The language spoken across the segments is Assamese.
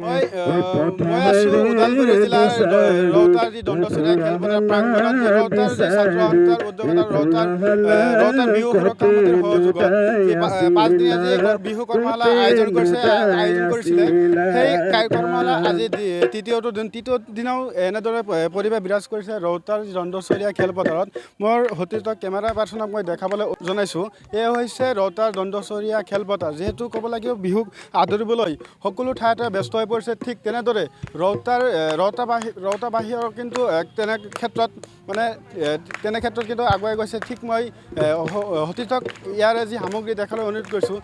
মই আছোঁ ওদালগুৰি জিলাৰ ৰৌতাৰ যি দণ্ডচৰীয়া খেলপথাৰ প্ৰাংগণত ৰৌতাৰ যি ছাত্ৰ সন্থাৰ উদ্যোগত ৰৌতাৰ বিহু সুৰক্ষা সমিতিৰ সহযোগত যি 5 দিনীয়া যি বিহু কৰ্মশালা আয়োজন কৰিছিলে সেই কৰ্মশালা আজি তৃতীয় দিনাও এনেদৰে পৰিৱেশ বিৰাজ কৰিছে ৰৌতাৰ যি দণ্ডচৰীয়া খেলপথাৰত। মোৰ সতীৰ্থ কেমেৰা পাৰ্চনক মই দেখাবলৈ জনাইছোঁ, এয়া হৈছে ৰৌতাৰ দণ্ডচৰীয়া খেলপথাৰ। যিহেতু ক'ব লাগিব বিহুক আদৰিবলৈ সকলো ঠাইতে ব্যস্ত হৈ পৰিছে, ঠিক তেনেদৰে ৰৌতাবাসীও কিন্তু তেনে ক্ষেত্ৰত কিন্তু আগুৱাই গৈছে। ঠিক মই সতীৰ্থক ইয়াৰে যি সামগ্ৰী দেখালৈ অনুৰোধ কৰিছোঁ,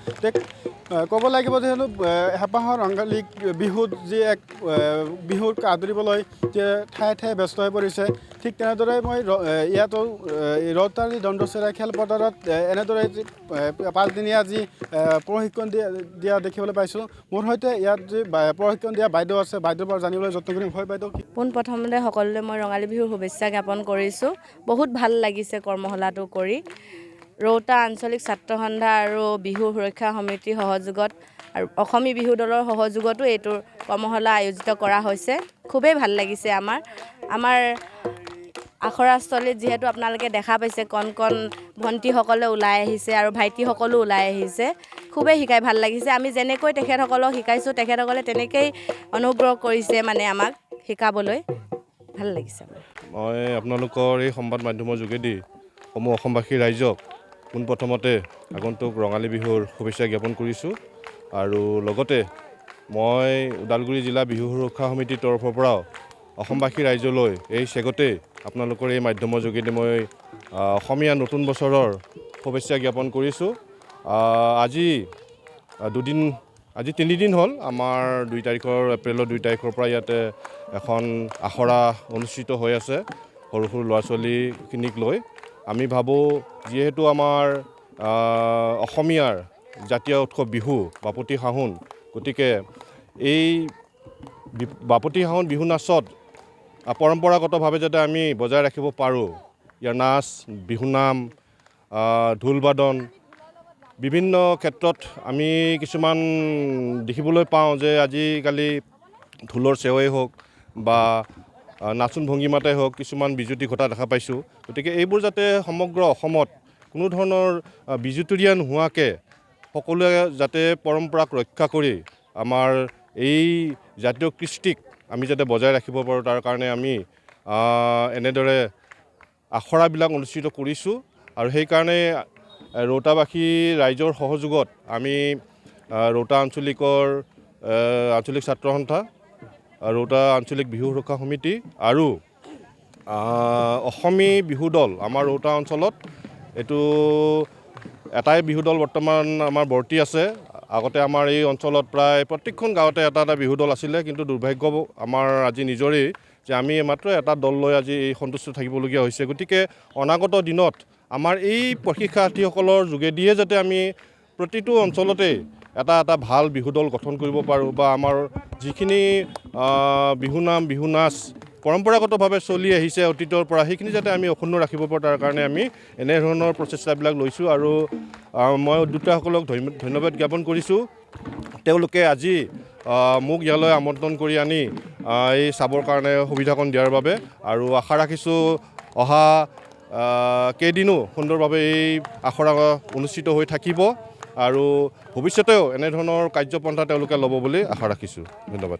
ক'ব লাগিব যিহেতু হেঁপাহৰ ৰঙালী বিহুত যি এক বিহুক আদৰিবলৈ ঠায়ে ঠায়ে ব্যস্ত হৈ পৰিছে, ঠিক তেনেদৰে মই ইয়াতো ৰৌতাৰ যি দণ্ডচৰীয়া খেলপথাৰত এনেদৰে 5 দিনীয়া যি প্ৰশিক্ষণ দিয়া দেখিবলৈ পাইছোঁ। মোৰ সৈতে ইয়াত যি প্ৰশিক্ষণ দিয়া বাইদেউ আছে, বাইদেউৰ পৰা জানিবলৈ যত্ন কৰিম। হয় বাইদেউ, পোনপ্ৰথমতে সকলোলৈ মই ৰঙালী বিহুৰ শুভেচ্ছা জ্ঞাপন কৰিছোঁ। বহুত ভাল লাগিছে কৰ্মশালাটো কৰি। ৰৌতা আঞ্চলিক ছাত্ৰ সন্থা আৰু বিহু সুৰক্ষা সমিতিৰ সহযোগত আৰু অসমী বিহু দলৰ সহযোগতো এইটোৰ কৰ্মশালা আয়োজিত কৰা হৈছে। খুবেই ভাল লাগিছে আমাৰ আখৰাস্থলীত যিহেতু আপোনালোকে দেখা পাইছে কণ ভণ্টিসকলে ওলাই আহিছে আৰু ভাইটিসকলো ওলাই আহিছে। খুবেই শিকাই ভাল লাগিছে। আমি যেনেকৈ তেখেতসকলক শিকাইছোঁ তেখেতসকলে তেনেকেই অনুগ্ৰহ কৰিছে আমাক শিকাবলৈ। ভাল লাগিছে। মই আপোনালোকৰ এই সংবাদ মাধ্যমৰ যোগেদি সমূহ অসমবাসী ৰাইজক পোনপ্ৰথমতে আগন্তুক ৰঙালী বিহুৰ শুভেচ্ছা জ্ঞাপন কৰিছোঁ। আৰু লগতে মই ওদালগুৰি জিলা বিহু সুৰক্ষা সমিতিৰ তৰফৰ পৰাও অসমবাসী ৰাইজলৈ এই চেগতে আপোনালোকৰ এই মাধ্যমৰ যোগেদি মই অসমীয়া নতুন বছৰৰ শুভেচ্ছা জ্ঞাপন কৰিছোঁ। আজি 3 দিন হ'ল। আমাৰ এপ্ৰিলৰ 2 তাৰিখৰ পৰা ইয়াতে এখন আখৰা অনুষ্ঠিত হৈ আছে সৰু সৰু ল'ৰা ছোৱালীখিনিক লৈ। আমি ভাবোঁ যিহেতু আমাৰ অসমীয়াৰ জাতীয় উৎসৱ বিহু বাপতিসাহোন, গতিকে এই বাপতিসাহোন বিহু নাচত পৰম্পৰাগতভাৱে যাতে আমি বজাই ৰাখিব পাৰোঁ, ইয়াৰ নাচ বিহুনাম ঢোল বাদন বিভিন্ন ক্ষেত্ৰত আমি কিছুমান দেখিবলৈ পাওঁ যে আজিকালি ঢোলৰ চেৱই হওক বা নাচোন ভংগীমাতে হওক কিছুমান বিজুতি ঘটা দেখা পাইছোঁ। গতিকে এইবোৰ যাতে সমগ্ৰ অসমত কোনো ধৰণৰ বিজুতৰীয়া নোহোৱাকৈ সকলোৱে যাতে পৰম্পৰাক ৰক্ষা কৰি আমাৰ এই জাতীয় কৃষ্টিক আমি যাতে বজাই ৰাখিব পাৰোঁ, তাৰ কাৰণে আমি এনেদৰে আখৰাবিলাক অনুষ্ঠিত কৰিছোঁ। আৰু সেইকাৰণে ৰৌতাবাসী ৰাইজৰ সহযোগত আমি ৰৌতা আঞ্চলিক ছাত্ৰ সন্থা, ৰৌতা আঞ্চলিক বিহু সুৰক্ষা সমিতি আৰু অসমী বিহু দল আমাৰ ৰৌতা অঞ্চলত এইটো এটাই বিহু দল বৰ্তমান আমাৰ বৰ্তি আছে। আগতে আমাৰ এই অঞ্চলত প্ৰায় প্ৰত্যেকখন গাঁৱতে এটা বিহু দল আছিলে, কিন্তু দুৰ্ভাগ্য আমাৰ আজি নিজৰেই যে আমি মাত্ৰ এটা দল লৈ আজি সন্তুষ্ট থাকিবলগীয়া হৈছে। গতিকে অনাগত দিনত আমাৰ এই প্ৰশিক্ষাৰ্থীসকলৰ যোগেদিয়ে যাতে আমি প্ৰতিটো অঞ্চলতে এটা ভাল বিহু দল গঠন কৰিব পাৰোঁ বা আমাৰ যিখিনি বিহুনাম বিহু নাচ পৰম্পৰাগতভাৱে চলি আহিছে অতীতৰ পৰা, সেইখিনি যাতে আমি অক্ষুণ্ণ ৰাখিব পাৰোঁ, তাৰ কাৰণে আমি এনেধৰণৰ প্ৰচেষ্টাবিলাক লৈছোঁ। আৰু মই উদ্যোক্তাসকলক ধন্যবাদ জ্ঞাপন কৰিছোঁ। তেওঁলোকে আজি মোক ইয়ালৈ আমন্ত্ৰণ কৰি আনি এই চাবৰ কাৰণে সুবিধাকণ দিয়াৰ বাবে। আৰু আশা ৰাখিছোঁ অহা কেইদিনো সুন্দৰভাৱে এই আখৰা অনুষ্ঠিত হৈ থাকিব আৰু ভৱিষ্যতেও এনেধৰণৰ কাৰ্যপন্থা তেওঁলোকে ল'ব বুলি আশা ৰাখিছোঁ। ধন্যবাদ।